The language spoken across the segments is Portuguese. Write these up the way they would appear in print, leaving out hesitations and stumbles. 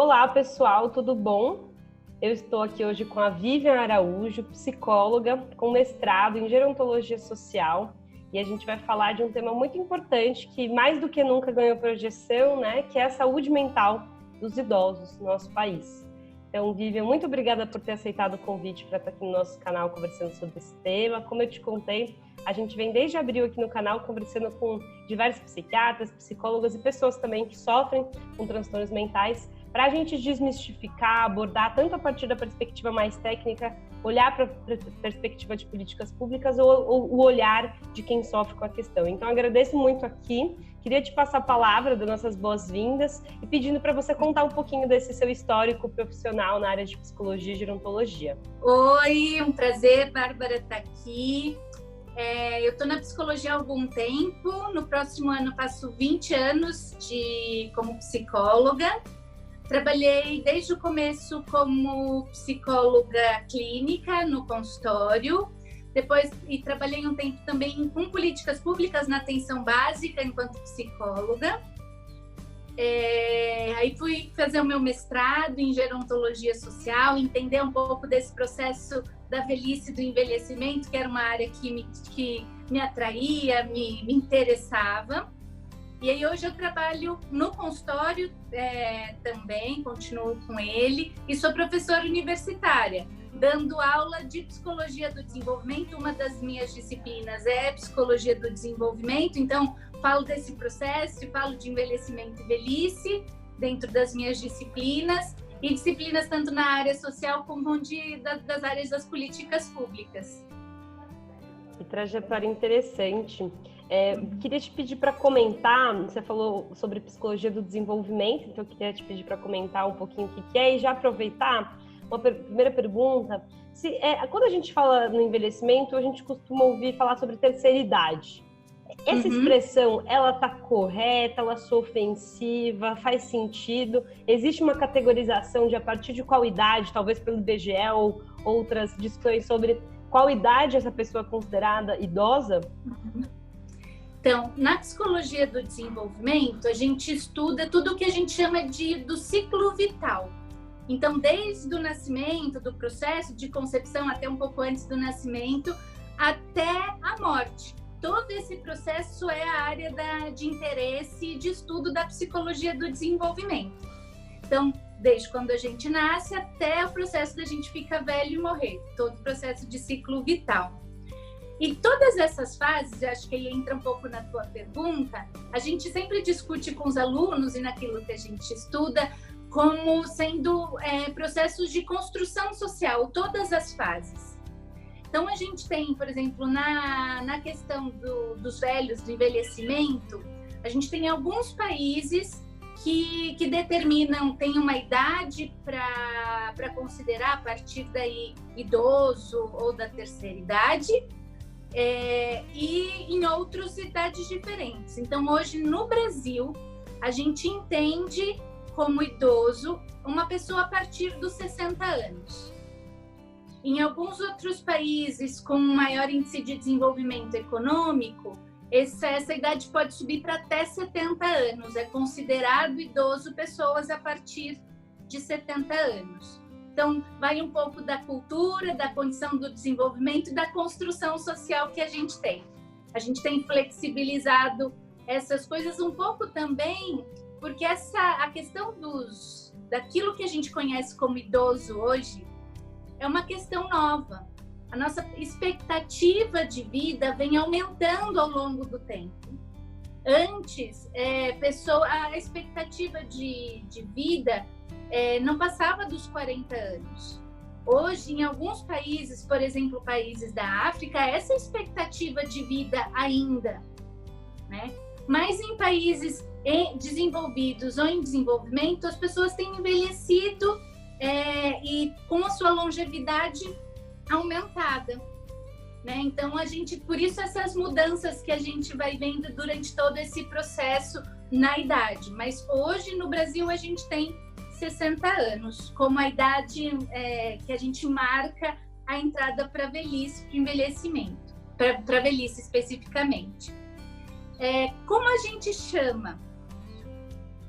Olá, pessoal, tudo bom? Eu estou aqui hoje com a Vivian Araújo, psicóloga com mestrado em gerontologia social, e a gente vai falar de um tema muito importante que mais do que nunca ganhou projeção, né, que é a saúde mental dos idosos no nosso país. Então, Vivian, muito obrigada por ter aceitado o convite para estar aqui no nosso canal conversando sobre esse tema. Como eu te contei, a gente vem desde abril aqui no canal conversando com diversos psiquiatras, psicólogas e pessoas também que sofrem com transtornos mentais, para a gente desmistificar, abordar tanto a partir da perspectiva mais técnica, olhar para a perspectiva de políticas públicas ou o olhar de quem sofre com a questão. Então, agradeço muito aqui. Queria te passar a palavra, dar nossas boas-vindas e pedindo para você contar um pouquinho desse seu histórico profissional na área de psicologia e gerontologia. Oi, um prazer, Bárbara, estar aqui. Eu estou na psicologia há algum tempo. No próximo ano faço 20 anos como psicóloga. Trabalhei desde o começo como psicóloga clínica no consultório. Depois trabalhei um tempo também com políticas públicas na atenção básica enquanto psicóloga. Aí fui fazer o meu mestrado em gerontologia social, entender um pouco desse processo da velhice e do envelhecimento, que era uma área que me atraía, me interessava. E aí hoje eu trabalho no consultório também, continuo com ele, e sou professora universitária, dando aula de psicologia do desenvolvimento. Uma das minhas disciplinas é psicologia do desenvolvimento, então falo desse processo, falo de envelhecimento e velhice dentro das minhas disciplinas, e disciplinas tanto na área social como das áreas das políticas públicas. Que trajetória interessante. Queria te pedir para comentar, você falou sobre psicologia do desenvolvimento, então eu queria te pedir para comentar um pouquinho o que é e já aproveitar uma primeira pergunta. Quando a gente fala no envelhecimento, a gente costuma ouvir falar sobre terceira idade. Essa expressão, ela está correta, ela é ofensiva, faz sentido? Existe uma categorização de a partir de qual idade, talvez pelo IBGE ou outras discussões sobre qual idade essa pessoa é considerada idosa? Então, na psicologia do desenvolvimento, a gente estuda tudo o que a gente chama do ciclo vital. Então, desde o nascimento, do processo de concepção até um pouco antes do nascimento, até a morte. Todo esse processo é a área de interesse e de estudo da psicologia do desenvolvimento. Então, desde quando a gente nasce até o processo da gente ficar velho e morrer. Todo o processo de ciclo vital. E todas essas fases, acho que aí entra um pouco na tua pergunta, a gente sempre discute com os alunos e naquilo que a gente estuda como sendo processos de construção social, todas as fases. Então, a gente tem, por exemplo, na questão dos velhos, do envelhecimento, a gente tem alguns países que determinam, tem uma idade para considerar a partir daí idoso ou da terceira idade, e em outras idades diferentes. Então, hoje no Brasil, a gente entende como idoso uma pessoa a partir dos 60 anos. Em alguns outros países com maior índice de desenvolvimento econômico, essa idade pode subir para até 70 anos. É considerado idoso pessoas a partir de 70 anos. Então, vai um pouco da cultura, da condição do desenvolvimento e da construção social que a gente tem. A gente tem flexibilizado essas coisas um pouco também, porque a questão daquilo que a gente conhece como idoso hoje é uma questão nova. A nossa expectativa de vida vem aumentando ao longo do tempo. Antes, a expectativa de vida não passava dos 40 anos. Hoje, em alguns países, por exemplo, países da África, essa expectativa de vida ainda, né? Mas em países desenvolvidos ou em desenvolvimento, as pessoas têm envelhecido e com a sua longevidade aumentada, né? Então, por isso essas mudanças que a gente vai vendo durante todo esse processo na idade. Mas hoje, no Brasil, a gente tem 60 anos, como a idade que a gente marca a entrada para a velhice, para o envelhecimento, para a velhice especificamente. Como a gente chama?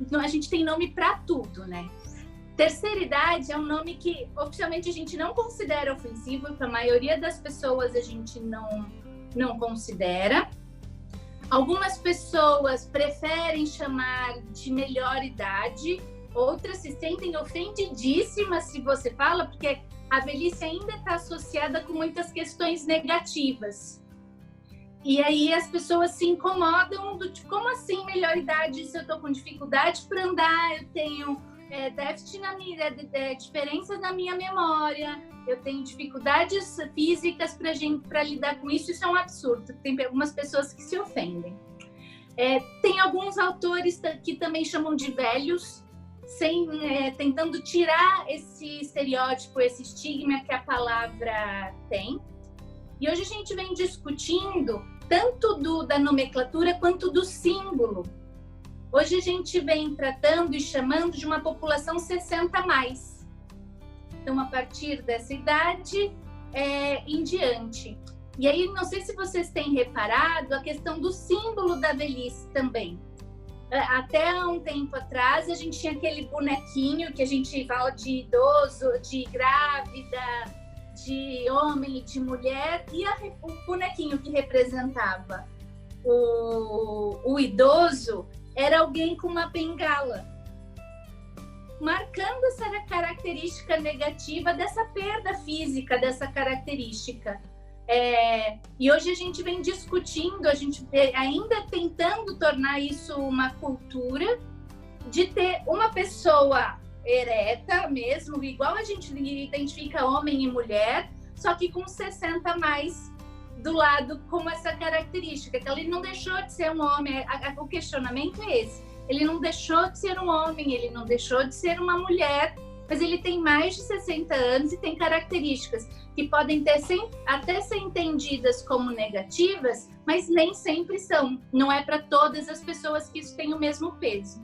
Então, a gente tem nome para tudo, né? Terceira idade é um nome que oficialmente a gente não considera ofensivo, para a maioria das pessoas a gente não considera. Algumas pessoas preferem chamar de melhor idade, outras se sentem ofendidíssimas se você fala, porque a velhice ainda está associada com muitas questões negativas. E aí as pessoas se incomodam do tipo, como assim melhor idade se eu estou com dificuldade para andar, eu tenho déficit diferenças na minha memória, eu tenho dificuldades físicas para lidar com isso. Isso é um absurdo. Tem algumas pessoas que se ofendem. Tem alguns autores que também chamam de velhos, tentando tirar esse estereótipo, esse estigma que a palavra tem. E hoje a gente vem discutindo tanto da nomenclatura quanto do símbolo. Hoje a gente vem tratando e chamando de uma população 60+. Então, a partir dessa idade em diante. E aí, não sei se vocês têm reparado a questão do símbolo da velhice também. Até um tempo atrás, a gente tinha aquele bonequinho que a gente fala de idoso, de grávida, de homem e de mulher, e o bonequinho que representava o idoso era alguém com uma bengala, marcando essa característica negativa dessa perda física, dessa característica. E hoje a gente vem discutindo, a gente ainda tentando tornar isso uma cultura de ter uma pessoa ereta mesmo, igual a gente identifica homem e mulher, só que com 60+ do lado como essa característica, que ele não deixou de ser um homem. O questionamento é esse. Ele não deixou de ser um homem, ele não deixou de ser uma mulher, mas ele tem mais de 60 anos e tem características que podem até ser entendidas como negativas, mas nem sempre são. Não é para todas as pessoas que isso tem o mesmo peso.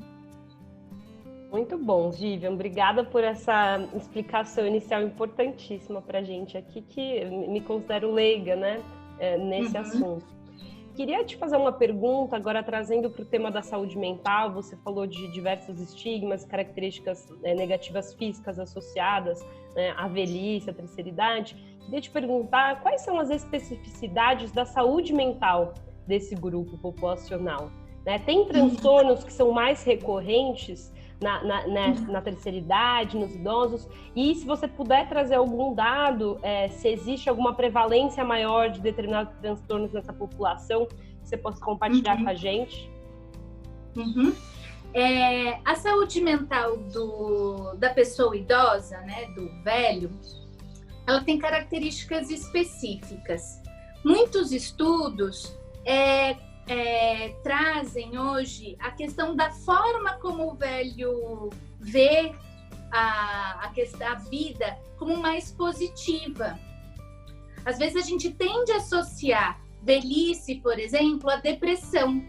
Muito bom, Vivian. Obrigada por essa explicação inicial importantíssima para a gente aqui, que me considero leiga, né, nesse assunto. Queria te fazer uma pergunta, agora trazendo para o tema da saúde mental. Você falou de diversos estigmas, características negativas físicas associadas, né, à velhice, à terceira idade. Queria te perguntar quais são as especificidades da saúde mental desse grupo populacional, né? Tem transtornos que são mais recorrentes na terceira idade, nos idosos? E se você puder trazer algum dado, se existe alguma prevalência maior de determinados transtornos nessa população, que você possa compartilhar com a gente? A saúde mental da pessoa idosa, né, do velho, ela tem características específicas. Muitos estudos trazem hoje a questão da forma como o velho vê a vida como mais positiva. Às vezes a gente tende a associar velhice, por exemplo, à depressão.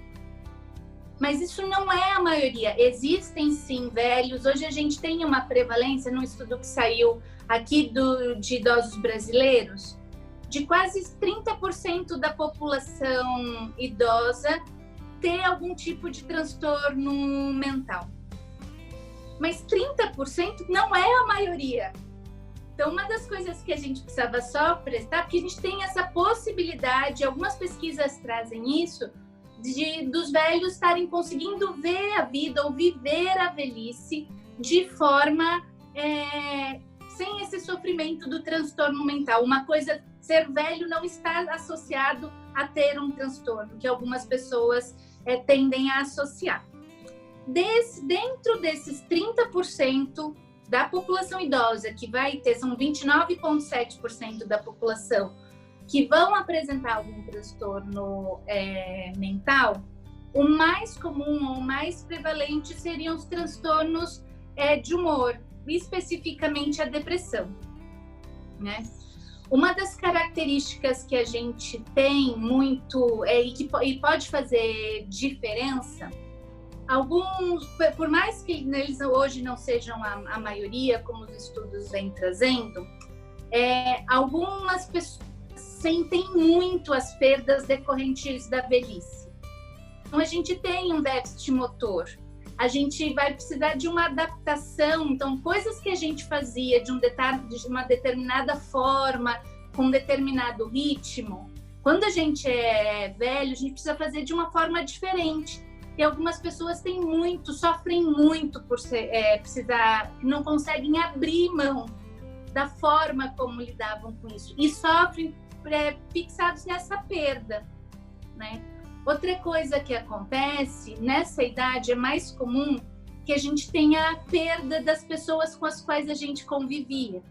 Mas isso não é a maioria. Existem sim velhos. Hoje a gente tem uma prevalência, num estudo que saiu aqui de idosos brasileiros, de quase 30% da população idosa ter algum tipo de transtorno mental. Mas 30% não é a maioria. Então, uma das coisas que a gente precisava só prestar, porque a gente tem essa possibilidade, algumas pesquisas trazem isso, dos velhos estarem conseguindo ver a vida ou viver a velhice de forma sem esse sofrimento do transtorno mental. Uma coisa, ser velho não está associado a ter um transtorno, que algumas pessoas tendem a associar. Dentro desses 30% da população idosa, que vai ter, são 29,7% da população, que vão apresentar algum transtorno mental, o mais comum ou mais prevalente seriam os transtornos de humor, especificamente a depressão, né? Uma das características que a gente tem muito e pode fazer diferença, alguns, por mais que eles hoje não sejam a maioria, como os estudos vêm trazendo, algumas pessoas sentem muito as perdas decorrentes da velhice. Então, a gente tem um déficit motor. a gente vai precisar de uma adaptação. Então, coisas que a gente fazia de uma determinada forma, com um determinado ritmo, quando a gente é velho, a gente precisa fazer de uma forma diferente. E algumas pessoas sofrem muito por precisar, não conseguem abrir mão da forma como lidavam com isso. E sofrem fixados nessa perda, né? Outra coisa que acontece nessa idade é mais comum que a gente tenha a perda das pessoas com as quais a gente convivia.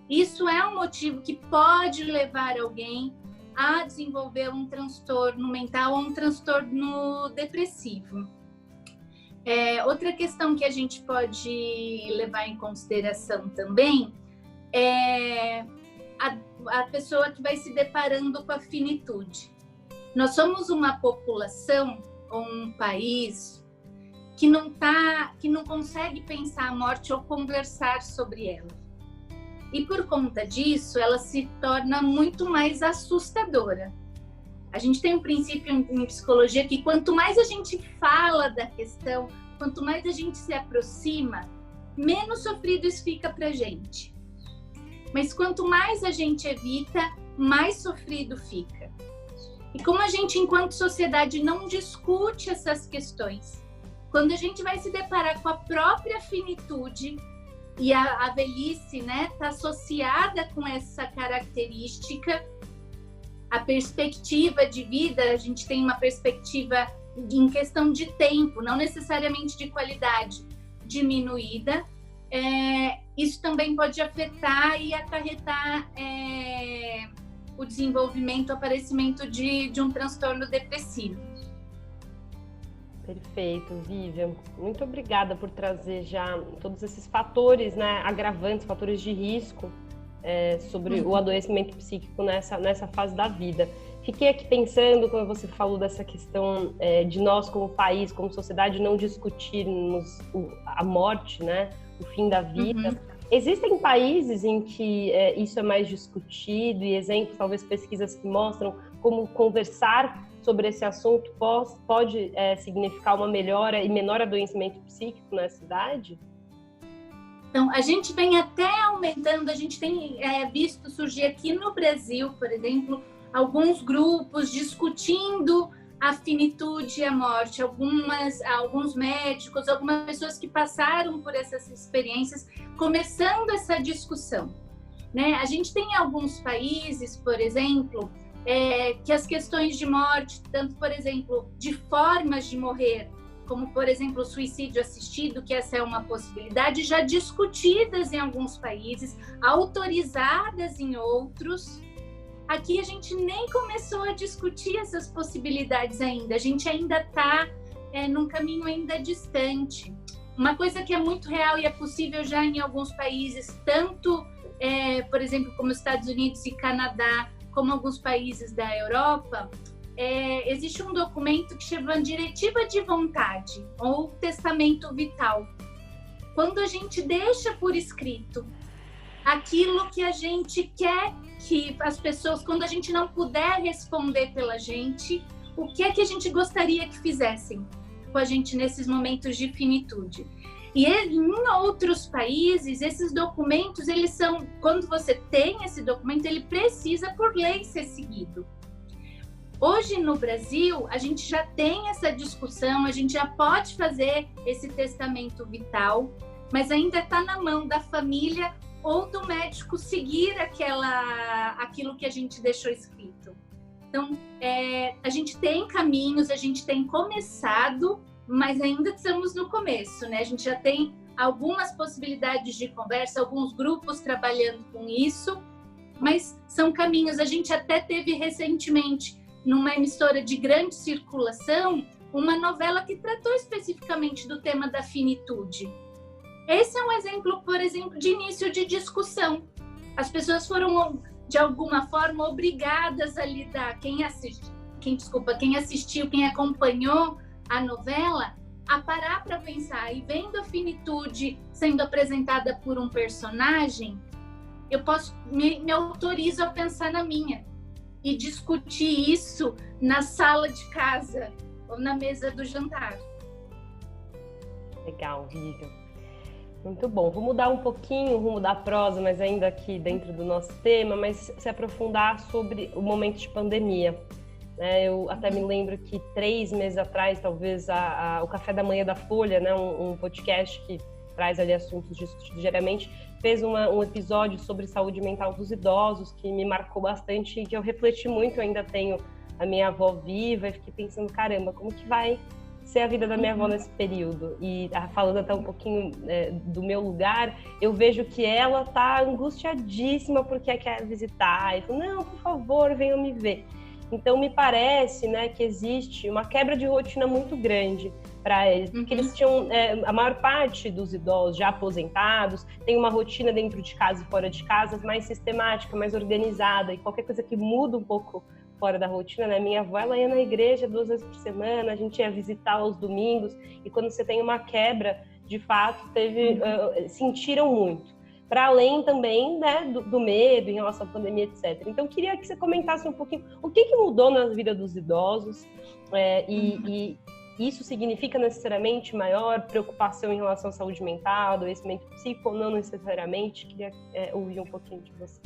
Isso é um motivo que pode levar alguém a desenvolver um transtorno mental ou um transtorno depressivo. Outra questão que a gente pode levar em consideração também é a pessoa que vai se deparando com a finitude. Nós somos uma população ou um país que não consegue pensar a morte ou conversar sobre ela. E por conta disso, ela se torna muito mais assustadora. A gente tem um princípio em psicologia que quanto mais a gente fala da questão, quanto mais a gente se aproxima, menos sofrido isso fica pra gente. Mas quanto mais a gente evita, mais sofrido fica. E como a gente, enquanto sociedade, não discute essas questões, quando a gente vai se deparar com a própria finitude, e a velhice, né, está associada com essa característica, a perspectiva de vida, a gente tem uma perspectiva em questão de tempo, não necessariamente de qualidade, diminuída. Isso também pode afetar e acarretar o desenvolvimento, o aparecimento de um transtorno depressivo. Perfeito, Vivian. Muito obrigada por trazer já todos esses fatores, né, agravantes, fatores de risco sobre o adoecimento psíquico nessa fase da vida. Fiquei aqui pensando, quando você falou dessa questão de nós como país, como sociedade, não discutirmos a morte, né, o fim da vida. Existem países em que isso é mais discutido e exemplos, talvez pesquisas que mostram como conversar sobre esse assunto pode significar uma melhora e menor adoecimento psíquico nessa idade? Então, a gente vem até aumentando, a gente tem visto surgir aqui no Brasil, por exemplo, alguns grupos discutindo a finitude e a morte, alguns médicos, algumas pessoas que passaram por essas experiências, começando essa discussão, né? A gente tem alguns países, por exemplo, que as questões de morte, tanto, por exemplo, de formas de morrer, como, por exemplo, o suicídio assistido, que essa é uma possibilidade, já discutidas em alguns países, autorizadas em outros. Aqui a gente nem começou a discutir essas possibilidades ainda, a gente ainda está num caminho ainda distante. Uma coisa que é muito real e é possível já em alguns países, tanto, por exemplo, como Estados Unidos e Canadá, como alguns países da Europa, existe um documento que chama Diretiva de Vontade, ou Testamento Vital. Quando a gente deixa por escrito aquilo que a gente quer que as pessoas, quando a gente não puder responder pela gente, o que é que a gente gostaria que fizessem com a gente nesses momentos de finitude. E em outros países, esses documentos, eles são, quando você tem esse documento, ele precisa, por lei, ser seguido. Hoje, no Brasil, a gente já tem essa discussão, a gente já pode fazer esse testamento vital, mas ainda está na mão da família ou do médico seguir aquilo que a gente deixou escrito. Então, a gente tem caminhos, a gente tem começado, mas ainda estamos no começo, né? A gente já tem algumas possibilidades de conversa, alguns grupos trabalhando com isso, mas são caminhos. A gente até teve recentemente, numa emissora de grande circulação, uma novela que tratou especificamente do tema da finitude. Esse é um exemplo, por exemplo, de início de discussão. As pessoas foram, de alguma forma, obrigadas a lidar, quem assistiu, quem acompanhou a novela, a parar para pensar, e vendo a finitude sendo apresentada por um personagem, eu me autorizo a pensar na minha e discutir isso na sala de casa ou na mesa do jantar. Legal, Vivian. Muito bom. Vou mudar um pouquinho o rumo da prosa, mas ainda aqui dentro do nosso tema, mas se aprofundar sobre o momento de pandemia. Eu até me lembro que 3 meses atrás, talvez, o Café da Manhã da Folha, né, um podcast que traz ali assuntos diariamente, fez um episódio sobre saúde mental dos idosos, que me marcou bastante e que eu refleti muito. Eu ainda tenho a minha avó viva e fiquei pensando, caramba, como que vai ser a vida da minha avó nesse período? E falando até um pouquinho do meu lugar, eu vejo que ela tá angustiadíssima porque quer visitar, e fala, não, por favor, venham me ver. Então, me parece, né, que existe uma quebra de rotina muito grande para eles, porque eles tinham, a maior parte dos idosos já aposentados, tem uma rotina dentro de casa e fora de casa mais sistemática, mais organizada, e qualquer coisa que muda um pouco fora da rotina, né? Minha avó, ela ia na igreja 2 vezes por semana, a gente ia visitar aos domingos, e quando você tem uma quebra, de fato, sentiram muito. Para além também, né, do medo em relação à pandemia, etc. Então, queria que você comentasse um pouquinho o que mudou na vida dos idosos, e isso significa necessariamente maior preocupação em relação à saúde mental, adoecimento psíquico, ou não necessariamente? Queria ouvir um pouquinho de você.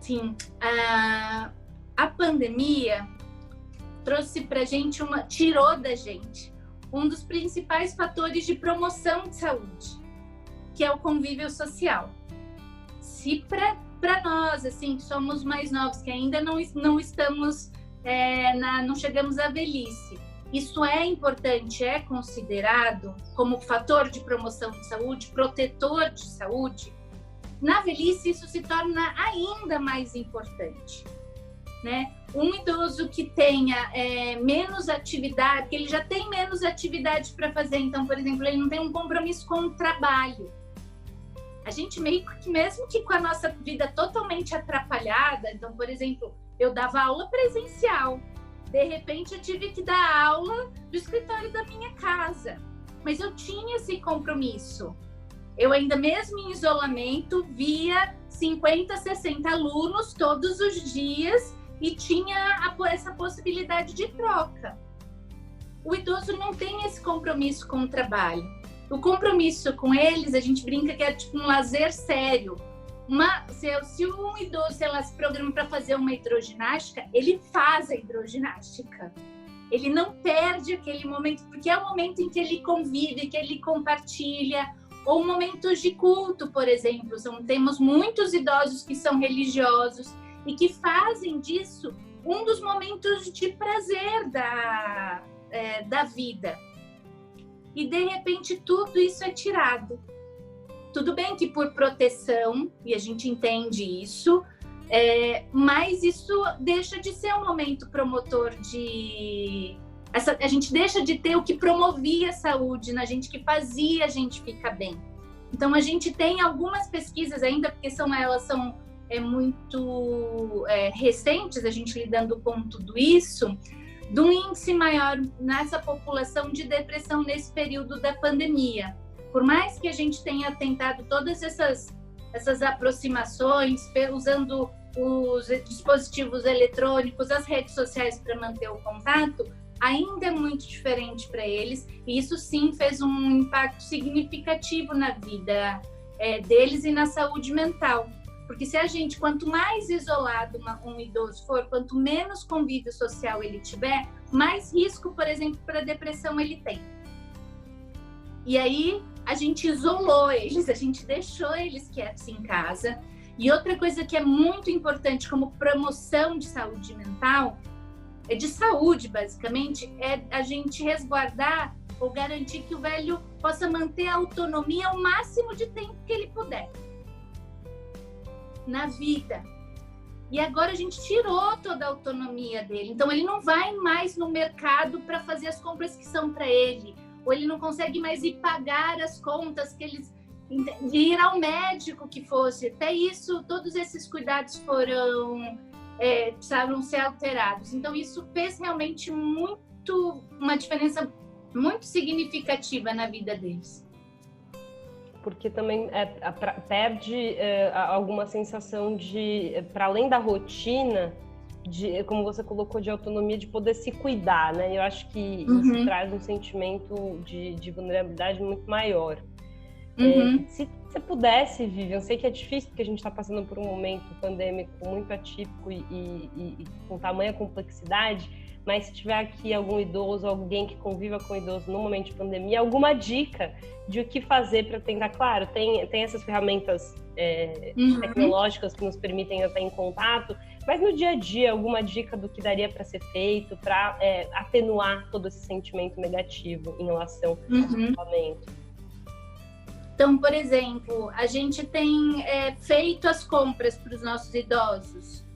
Sim, a pandemia trouxe pra gente tirou da gente um dos principais fatores de promoção de saúde, que é o convívio social. Se para nós, assim, que somos mais novos, que ainda não estamos, não chegamos à velhice, isso é importante, é considerado como fator de promoção de saúde, protetor de saúde, na velhice isso se torna ainda mais importante, né? Um idoso que tenha menos atividade, que ele já tem menos atividade para fazer, então, por exemplo, ele não tem um compromisso com o trabalho. A gente meio que, mesmo que com a nossa vida totalmente atrapalhada, então, por exemplo, eu dava aula presencial, de repente eu tive que dar aula do escritório da minha casa, mas eu tinha esse compromisso. Eu ainda mesmo em isolamento via 50, 60 alunos todos os dias e tinha essa possibilidade de troca. O idoso não tem esse compromisso com o trabalho. O compromisso com eles, a gente brinca que é tipo um lazer sério. Se um idoso, sei lá, se programa para fazer uma hidroginástica, ele faz a hidroginástica. Ele não perde aquele momento, porque é o momento em que ele convive, que ele compartilha, ou momentos de culto, por exemplo. Temos muitos idosos que são religiosos e que fazem disso um dos momentos de prazer da vida. E, de repente, tudo isso é tirado. Tudo bem que por proteção, e a gente entende isso, mas isso deixa de ser um momento promotor a gente deixa de ter o que promovia a saúde, na gente, que fazia a gente ficar bem. Então, a gente tem algumas pesquisas ainda, porque elas são muito recentes, a gente lidando com tudo isso, de um índice maior nessa população de depressão nesse período da pandemia. Por mais que a gente tenha tentado todas essas aproximações, usando os dispositivos eletrônicos, as redes sociais para manter o contato, ainda é muito diferente para eles, e isso sim fez um impacto significativo na vida deles e na saúde mental. Porque se a gente, quanto mais isolado um idoso for, quanto menos convívio social ele tiver, mais risco, por exemplo, para depressão ele tem. E aí a gente isolou eles, a gente deixou eles quietos em casa. E outra coisa que é muito importante como promoção de saúde mental, de saúde basicamente, é a gente resguardar ou garantir que o velho possa manter a autonomia o máximo de tempo que ele puder na vida. E agora a gente tirou toda a autonomia dele. Então ele não vai mais no mercado para fazer as compras que são para ele, ou ele não consegue mais ir pagar as contas que eles ir ao médico que fosse. Até isso, todos esses cuidados precisaram ser alterados. Então isso fez realmente uma diferença muito significativa na vida deles. Porque também perde alguma sensação de, para além da rotina, como você colocou, de autonomia, de poder se cuidar, né? Eu acho que isso traz um sentimento de vulnerabilidade muito maior. Se você pudesse, Vivian, eu sei que é difícil porque a gente está passando por um momento pandêmico muito atípico e com tamanha complexidade, mas se tiver aqui algum idoso, alguém que conviva com idoso no momento de pandemia, alguma dica de o que fazer para tentar, claro, tem essas ferramentas tecnológicas que nos permitem estar em contato, mas no dia a dia, alguma dica do que daria para ser feito para atenuar todo esse sentimento negativo em relação ao isolamento? Então, por exemplo, a gente tem feito as compras para os nossos idosos.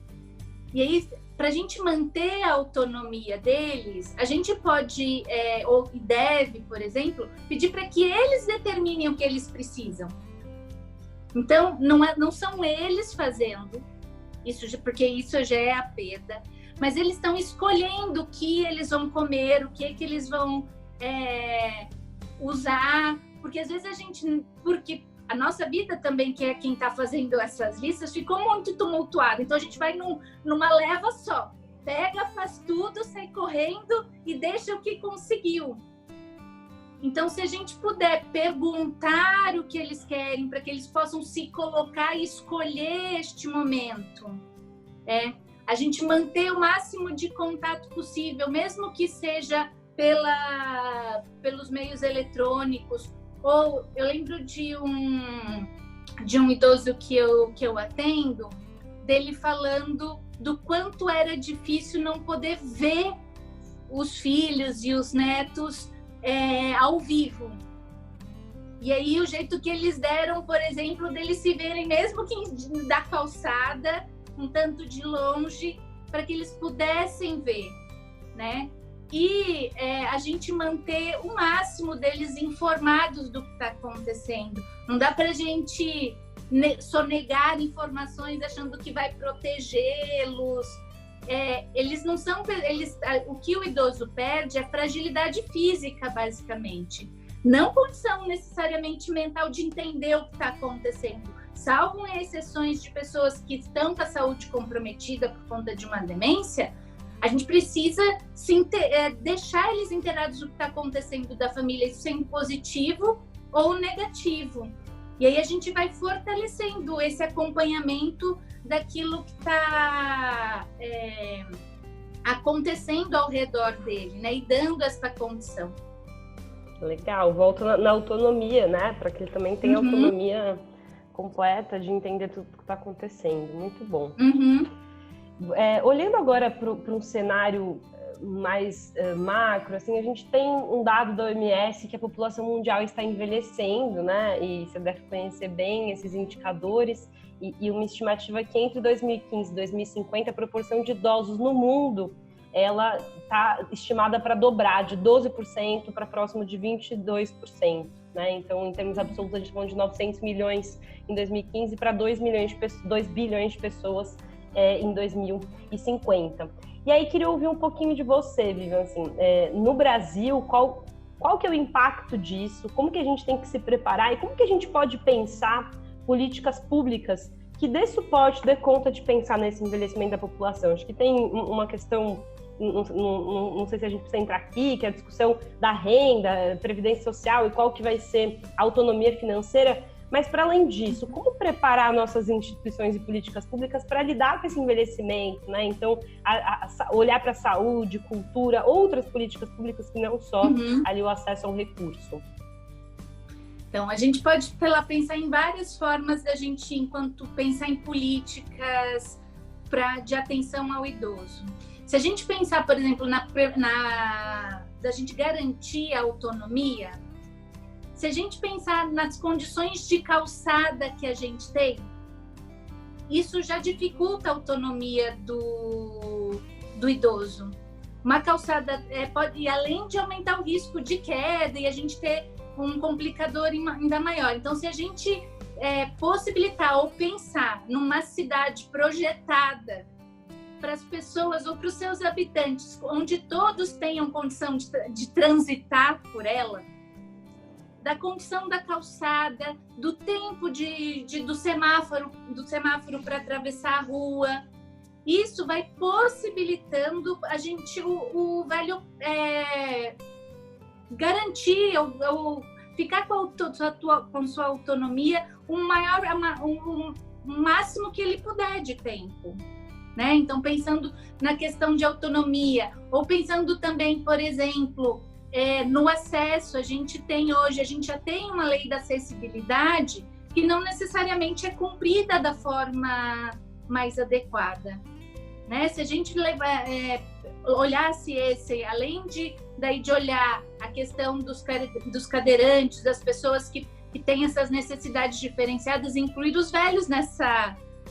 E aí, para a gente manter a autonomia deles, a gente pode, ou deve, por exemplo, pedir para que eles determinem o que eles precisam. Então, não são eles fazendo, porque isso já é a perda, mas eles estão escolhendo o que eles vão comer, o que eles vão usar. Porque às vezes porque a nossa vida também, que é quem está fazendo essas listas, ficou muito tumultuada. Então a gente vai numa leva só. Pega, faz tudo, sai correndo e deixa o que conseguiu. Então, se a gente puder perguntar o que eles querem, para que eles possam se colocar e escolher este momento, a gente manter o máximo de contato possível, mesmo que seja pelos meios eletrônicos. Ou eu lembro de um idoso que eu atendo, dele falando do quanto era difícil não poder ver os filhos e os netos ao vivo. E aí o jeito que eles deram, por exemplo, deles se verem mesmo que da calçada, um tanto de longe, para que eles pudessem ver, né? E a gente manter o máximo deles informados do que está acontecendo. Não dá para a gente sonegar informações achando que vai protegê-los. Eles não são... o que o idoso perde é fragilidade física, basicamente. Não condição necessariamente mental de entender o que está acontecendo. Salvo exceções de pessoas que estão com a saúde comprometida por conta de uma demência, a gente precisa deixar eles inteirados do que está acontecendo da família, isso sendo positivo ou negativo. E aí a gente vai fortalecendo esse acompanhamento daquilo que está acontecendo ao redor dele, né? E dando essa condição. Legal, volta na autonomia, né? Para que ele também tenha autonomia completa de entender tudo o que está acontecendo. Muito bom. Olhando agora para um cenário mais macro, assim, a gente tem um dado da OMS que a população mundial está envelhecendo, né? E você deve conhecer bem esses indicadores, e uma estimativa que entre 2015 e 2050 a proporção de idosos no mundo ela está estimada para dobrar de 12% para próximo de 22%, né? Então, em termos absolutos, a gente está falando de 900 milhões em 2015 para 2 bilhões de pessoas em 2050. E aí, queria ouvir um pouquinho de você, Vivian, assim, no Brasil, qual que é o impacto disso? Como que a gente tem que se preparar e como que a gente pode pensar políticas públicas que dê suporte, dê conta de pensar nesse envelhecimento da população? Acho que tem uma questão, não sei se a gente precisa entrar aqui, que é a discussão da renda, previdência social e qual que vai ser a autonomia financeira. Mas, para além disso, como preparar nossas instituições e políticas públicas para lidar com esse envelhecimento, né? Então, olhar para a saúde, cultura, outras políticas públicas que não só ali o acesso ao recurso. Então, a gente pode pensar em várias formas da gente, enquanto pensar em políticas de atenção ao idoso. Se a gente pensar, por exemplo, da gente garantir a autonomia, se a gente pensar nas condições de calçada que a gente tem, isso já dificulta a autonomia do idoso. Uma calçada pode, além de aumentar o risco de queda e a gente ter um complicador ainda maior. Então, se a gente possibilitar ou pensar numa cidade projetada para as pessoas ou para os seus habitantes, onde todos tenham condição de transitar por ela, da condição da calçada, do tempo do semáforo para atravessar a rua, isso vai possibilitando a gente, o velho garantir ou ficar com sua autonomia o máximo que ele puder de tempo, né? Então, pensando na questão de autonomia, ou pensando também, por exemplo, no acesso, a gente já tem uma lei da acessibilidade que não necessariamente é cumprida da forma mais adequada, né? Se a gente olhasse além de olhar a questão dos cadeirantes, das pessoas que têm essas necessidades diferenciadas, incluir os velhos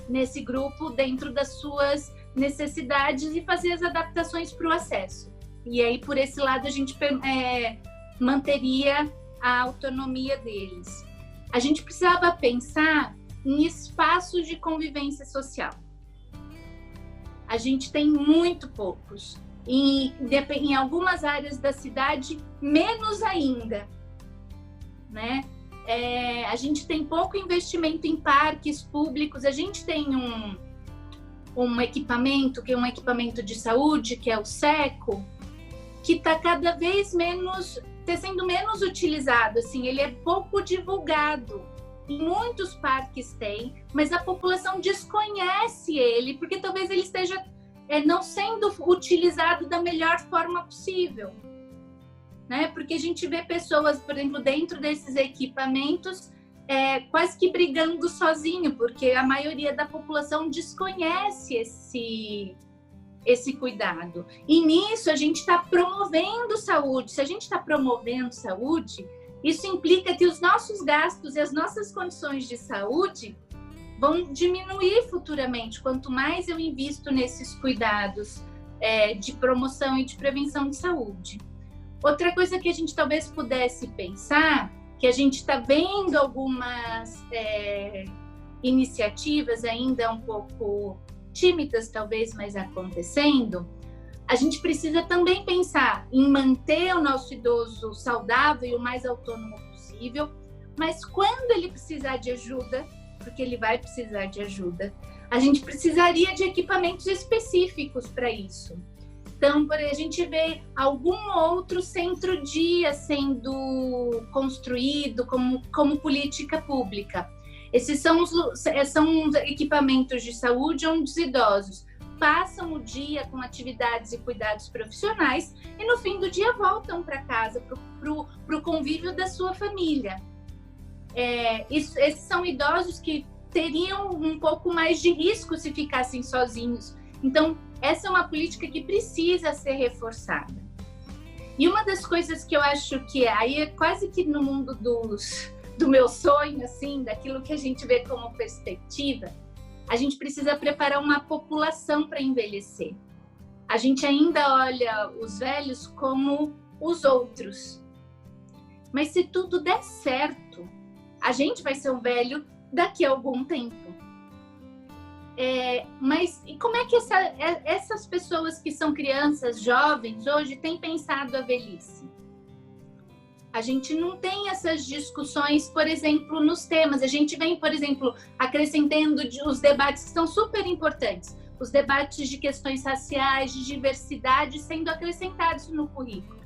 nesse grupo dentro das suas necessidades e fazer as adaptações para o acesso. E aí, por esse lado, a gente manteria a autonomia deles. A gente precisava pensar em espaços de convivência social. A gente tem muito poucos. Em algumas áreas da cidade, menos ainda, né? A gente tem pouco investimento em parques públicos. A gente tem um equipamento, que é um equipamento de saúde, que é o SECO, que está cada vez sendo menos utilizado. Assim, ele é pouco divulgado. Em muitos parques tem, mas a população desconhece ele, porque talvez ele esteja não sendo utilizado da melhor forma possível, né? Porque a gente vê pessoas, por exemplo, dentro desses equipamentos, quase que brigando sozinho, porque a maioria da população desconhece esse cuidado. E nisso a gente está promovendo saúde. Se a gente está promovendo saúde, isso implica que os nossos gastos e as nossas condições de saúde vão diminuir futuramente, quanto mais eu invisto nesses cuidados de promoção e de prevenção de saúde. Outra coisa que a gente talvez pudesse pensar, que a gente está vendo algumas iniciativas ainda um pouco tímidas, talvez, mas acontecendo, a gente precisa também pensar em manter o nosso idoso saudável e o mais autônomo possível, mas quando ele precisar de ajuda, porque ele vai precisar de ajuda, a gente precisaria de equipamentos específicos para isso. Então, a gente vê algum outro centro-dia sendo construído como política pública. Esses são equipamentos de saúde onde os idosos passam o dia com atividades e cuidados profissionais e no fim do dia voltam para casa, para o convívio da sua família. Esses são idosos que teriam um pouco mais de risco se ficassem sozinhos. Então, essa é uma política que precisa ser reforçada. E uma das coisas que eu acho que aí é quase que no mundo do meu sonho, assim, daquilo que a gente vê como perspectiva, a gente precisa preparar uma população para envelhecer. A gente ainda olha os velhos como os outros. Mas se tudo der certo, a gente vai ser um velho daqui a algum tempo. Mas e como é que essas pessoas que são crianças, jovens, hoje têm pensado a velhice? A gente não tem essas discussões, por exemplo, nos temas. A gente vem, por exemplo, acrescentando os debates que são super importantes. Os debates de questões raciais, de diversidade, sendo acrescentados no currículo.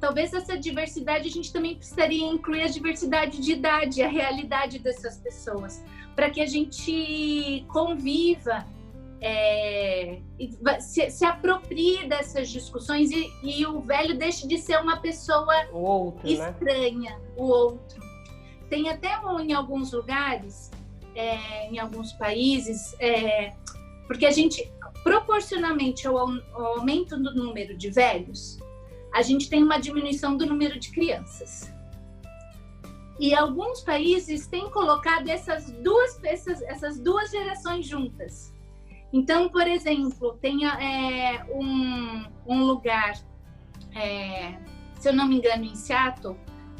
Talvez essa diversidade, a gente também precisaria incluir a diversidade de idade, a realidade dessas pessoas, para que a gente conviva, se aproprie dessas discussões e o velho deixe de ser uma pessoa estranha, né? O outro. Tem até em alguns lugares, em alguns países, porque a gente, proporcionalmente ao aumento do número de velhos, a gente tem uma diminuição do número de crianças. E alguns países têm colocado essas duas gerações juntas. Então, por exemplo, tem um lugar, se eu não me engano, em Seattle,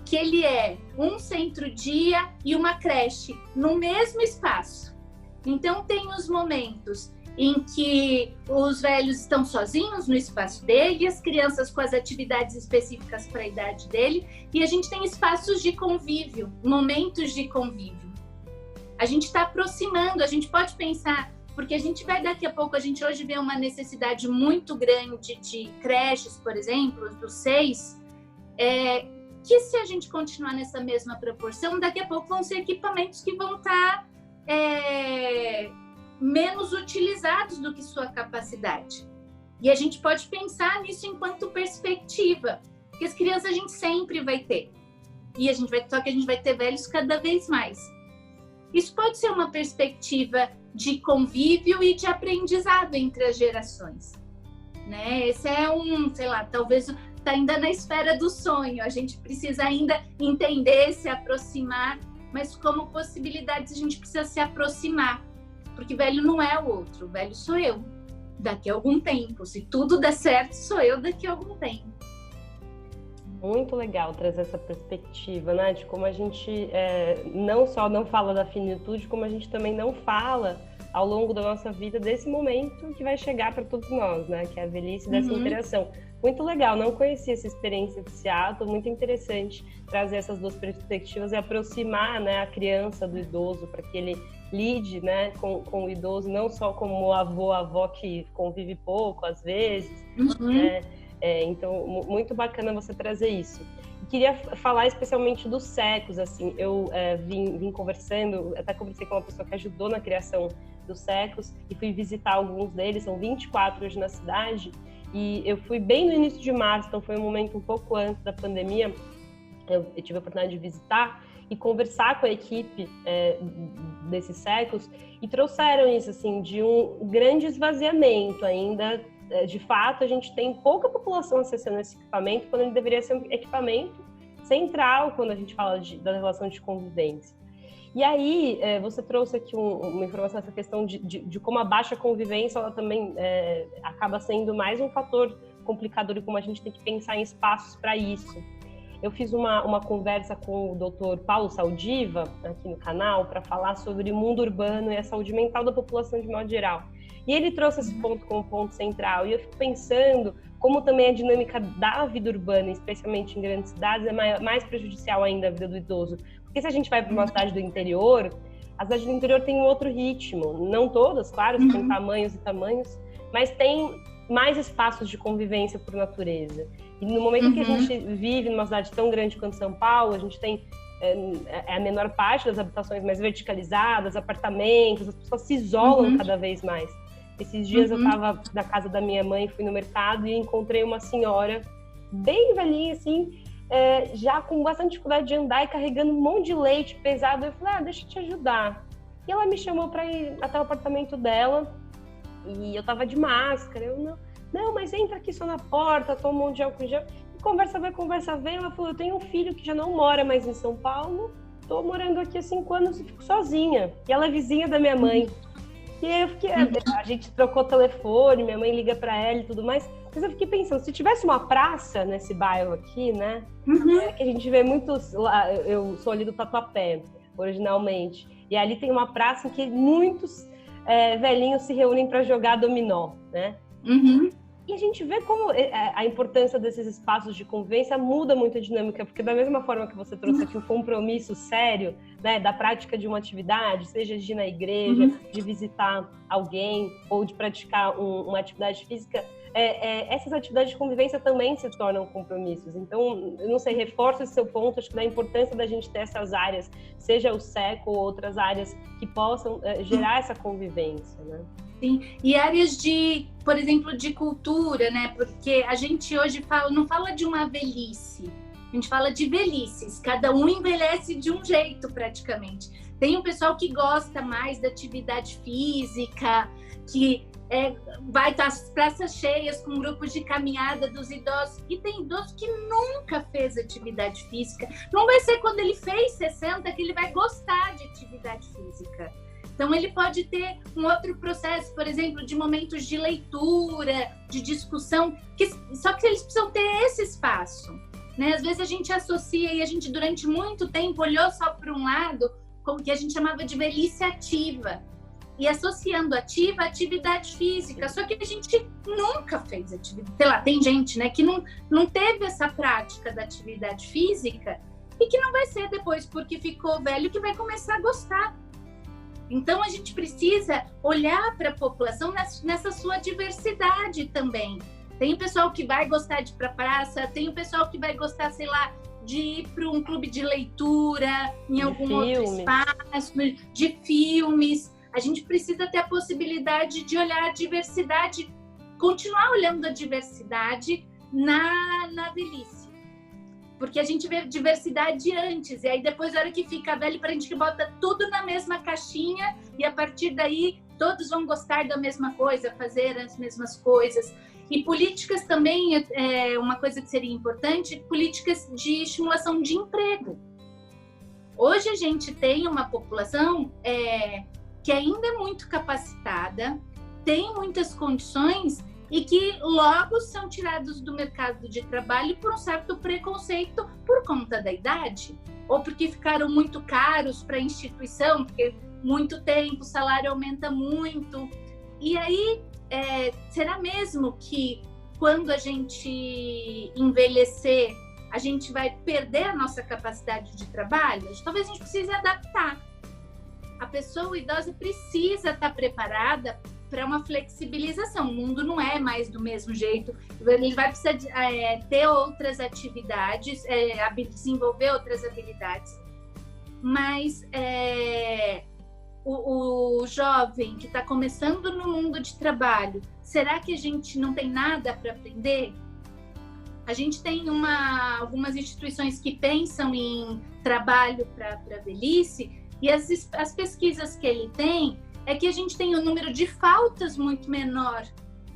que ele é um centro-dia e uma creche no mesmo espaço. Então, tem os momentos em que os velhos estão sozinhos no espaço dele, as crianças com as atividades específicas para a idade dele, e a gente tem espaços de convívio, momentos de convívio. A gente está aproximando, a gente pode pensar Porque a gente vai daqui a pouco, a gente hoje vê uma necessidade muito grande de creches, por exemplo, dos 6, que se a gente continuar nessa mesma proporção, daqui a pouco vão ser equipamentos que vão estar menos utilizados do que sua capacidade. E a gente pode pensar nisso enquanto perspectiva, porque as crianças a gente sempre vai ter. Só que a gente vai ter velhos cada vez mais. Isso pode ser uma perspectiva de convívio e de aprendizado entre as gerações, né? Esse é sei lá, talvez está ainda na esfera do sonho. A gente precisa ainda entender, se aproximar, mas como possibilidades a gente precisa se aproximar, porque velho não é o outro, velho sou eu, daqui a algum tempo. Se tudo der certo, sou eu daqui a algum tempo. Muito legal trazer essa perspectiva, né? De como a gente não só não fala da finitude, como a gente também não fala ao longo da nossa vida desse momento que vai chegar para todos nós, né? Que é a velhice dessa interação. Muito legal, não conhecia essa experiência de Seattle, muito interessante trazer essas duas perspectivas e aproximar, né, a criança do idoso para que ele lide, né, com o idoso, não só como o avô, a avó que convive pouco às vezes, né? Então, muito bacana você trazer isso. E queria falar especialmente dos SECOs, assim, eu vim conversando, até conversei com uma pessoa que ajudou na criação dos SECOs e fui visitar alguns deles, são 24 hoje na cidade, e eu fui bem no início de março, então foi um momento um pouco antes da pandemia, eu tive a oportunidade de visitar e conversar com a equipe desses SECOs, e trouxeram isso, assim, de um grande esvaziamento ainda. De fato, a gente tem pouca população acessando esse equipamento, quando ele deveria ser um equipamento central quando a gente fala da relação de convivência. E aí, você trouxe aqui uma informação, essa questão de como a baixa convivência, ela também acaba sendo mais um fator complicador e como a gente tem que pensar em espaços para isso. Eu fiz uma conversa com o Dr. Paulo Saldiva, aqui no canal, para falar sobre o mundo urbano e a saúde mental da população de modo geral. E ele trouxe esse ponto como ponto central. E eu fico pensando como também a dinâmica da vida urbana, especialmente em grandes cidades, é mais prejudicial ainda à vida do idoso. Porque se a gente vai para uma cidade do interior, as cidades do interior têm um outro ritmo. Não todas, claro, tem tamanhos e tamanhos, mas tem mais espaços de convivência por natureza. E no momento que a gente vive numa cidade tão grande quanto São Paulo, a gente tem a menor parte das habitações mais verticalizadas, apartamentos, as pessoas se isolam cada vez mais. Esses dias eu estava na casa da minha mãe, fui no mercado e encontrei uma senhora bem velhinha, assim, já com bastante dificuldade de andar e carregando um monte de leite pesado. Eu falei, deixa eu te ajudar. E ela me chamou para ir até o apartamento dela e eu tava de máscara. Eu, não, mas entra aqui só na porta, toma um monte de álcool em gel. E conversa vem. Ela falou, eu tenho um filho que já não mora mais em São Paulo, tô morando aqui há 5 anos e fico sozinha. E ela é vizinha da minha mãe. E aí eu fiquei, a gente trocou telefone, minha mãe liga para ela e tudo mais. Mas eu fiquei pensando, se tivesse uma praça nesse bairro aqui, né? Que a gente vê muitos, eu sou ali do Tatuapé, originalmente. E ali tem uma praça em que muitos velhinhos se reúnem para jogar dominó, né? E a gente vê como a importância desses espaços de convivência muda muito a dinâmica, porque da mesma forma que você trouxe aqui o compromisso sério, né, da prática de uma atividade, seja de ir na igreja, de visitar alguém ou de praticar uma atividade física, essas atividades de convivência também se tornam compromissos. Então, eu não sei, reforço esse seu ponto, acho que da importância da gente ter essas áreas, seja o SECO ou outras áreas que possam gerar essa convivência, né? Sim, e áreas por exemplo, de cultura, né? Porque a gente hoje não fala de uma velhice, a gente fala de velhices. Cada um envelhece de um jeito, praticamente. Tem um pessoal que gosta mais da atividade física, que vai estar as praças cheias com grupos de caminhada dos idosos. E tem idoso que nunca fez atividade física. Não vai ser quando ele fez 60 que ele vai gostar de atividade física. Então, ele pode ter um outro processo, por exemplo, de momentos de leitura, de discussão, só que eles precisam ter esse espaço, né? Às vezes a gente associa, e a gente durante muito tempo olhou só para um lado, como que a gente chamava de velhice ativa, e associando ativa à atividade física, só que a gente nunca fez atividade, sei lá, tem gente, né, que não teve essa prática da atividade física e que não vai ser depois, porque ficou velho, que vai começar a gostar. Então, a gente precisa olhar para a população nessa sua diversidade também. Tem o pessoal que vai gostar de ir para a praça, tem o pessoal que vai gostar, sei lá, de ir para um clube de leitura, em algum outro espaço, de filmes. A gente precisa ter a possibilidade de olhar a diversidade, continuar olhando a diversidade na velhice. Porque a gente vê diversidade antes, e aí depois, na hora que fica velho, a gente bota tudo na mesma caixinha, e a partir daí todos vão gostar da mesma coisa, fazer as mesmas coisas. E políticas também, uma coisa que seria importante, políticas de estimulação de emprego. Hoje a gente tem uma população que ainda é muito capacitada, tem muitas condições, e que logo são tirados do mercado de trabalho por um certo preconceito por conta da idade, ou porque ficaram muito caros para a instituição, porque muito tempo, o salário aumenta muito. E aí, será mesmo que quando a gente envelhecer, a gente vai perder a nossa capacidade de trabalho? Talvez a gente precise adaptar. A pessoa idosa precisa estar preparada para uma flexibilização. O mundo não é mais do mesmo jeito. Ele vai precisar ter outras atividades, desenvolver outras habilidades. Mas o jovem que está começando no mundo de trabalho, será que a gente não tem nada para aprender? A gente tem algumas instituições que pensam em trabalho para a velhice, e as pesquisas que ele tem é que a gente tem um número de faltas muito menor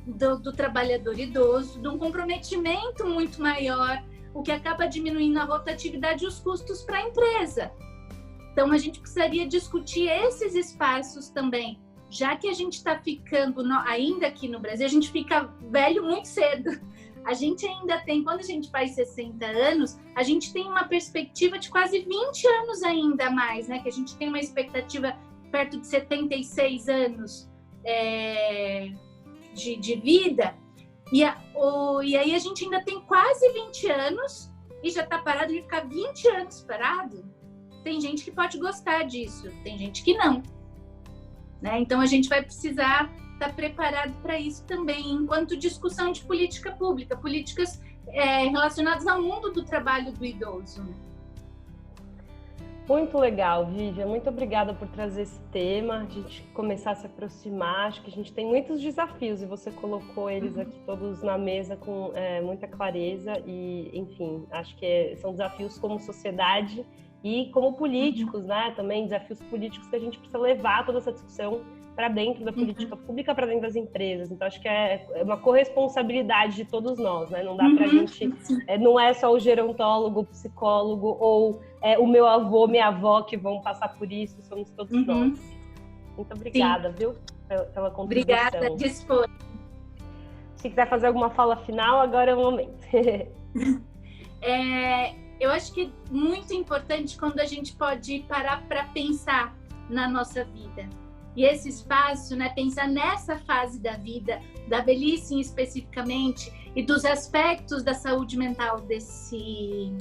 do trabalhador idoso, de um comprometimento muito maior, o que acaba diminuindo a rotatividade e os custos para a empresa. Então, a gente precisaria discutir esses espaços também, já que a gente está ficando, ainda aqui no Brasil, a gente fica velho muito cedo. A gente ainda tem, quando a gente faz 60 anos, a gente tem uma perspectiva de quase 20 anos ainda a mais, né? Que a gente tem uma expectativa perto de 76 anos de vida, e aí a gente ainda tem quase 20 anos e já está parado, de ficar 20 anos parado. Tem gente que pode gostar disso, tem gente que não, né? Então a gente vai precisar estar preparado para isso também, enquanto discussão de política pública, políticas relacionadas ao mundo do trabalho do idoso. Muito legal, Vivian. Muito obrigada por trazer esse tema, a gente começar a se aproximar. Acho que a gente tem muitos desafios e você colocou eles aqui todos na mesa com muita clareza e, enfim, acho que são desafios como sociedade e como políticos, né? Também desafios políticos que a gente precisa levar toda essa discussão para dentro da política pública, para dentro das empresas. Então, acho que é uma corresponsabilidade de todos nós, né? Não dá para a gente... não é só o gerontólogo, o psicólogo ou o meu avô, minha avó que vão passar por isso, somos todos nós. Muito obrigada, viu? Pela contribuição. Obrigada, dispor. Se quiser fazer alguma fala final, agora é o momento. Eu acho que é muito importante quando a gente pode parar para pensar na nossa vida. E esse espaço, né, pensar nessa fase da vida, da velhice especificamente, e dos aspectos da saúde mental desse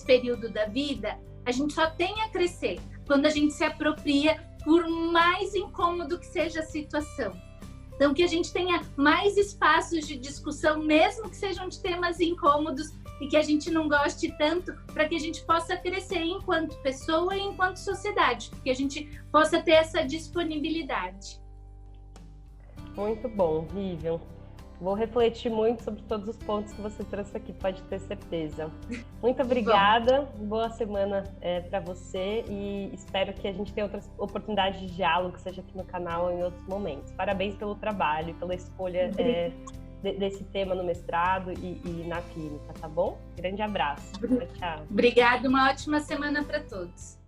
período da vida, a gente só tem a crescer quando a gente se apropria, por mais incômodo que seja a situação. Então, que a gente tenha mais espaços de discussão, mesmo que sejam de temas incômodos, e que a gente não goste tanto, para que a gente possa crescer enquanto pessoa e enquanto sociedade, que a gente possa ter essa disponibilidade. Muito bom, Vivian. Vou refletir muito sobre todos os pontos que você trouxe aqui, pode ter certeza. Muito obrigada, boa semana para você e espero que a gente tenha outras oportunidades de diálogo, seja aqui no canal ou em outros momentos. Parabéns pelo trabalho, pela escolha desse tema no mestrado e na clínica, tá bom? Grande abraço. Tchau. Obrigada, uma ótima semana para todos.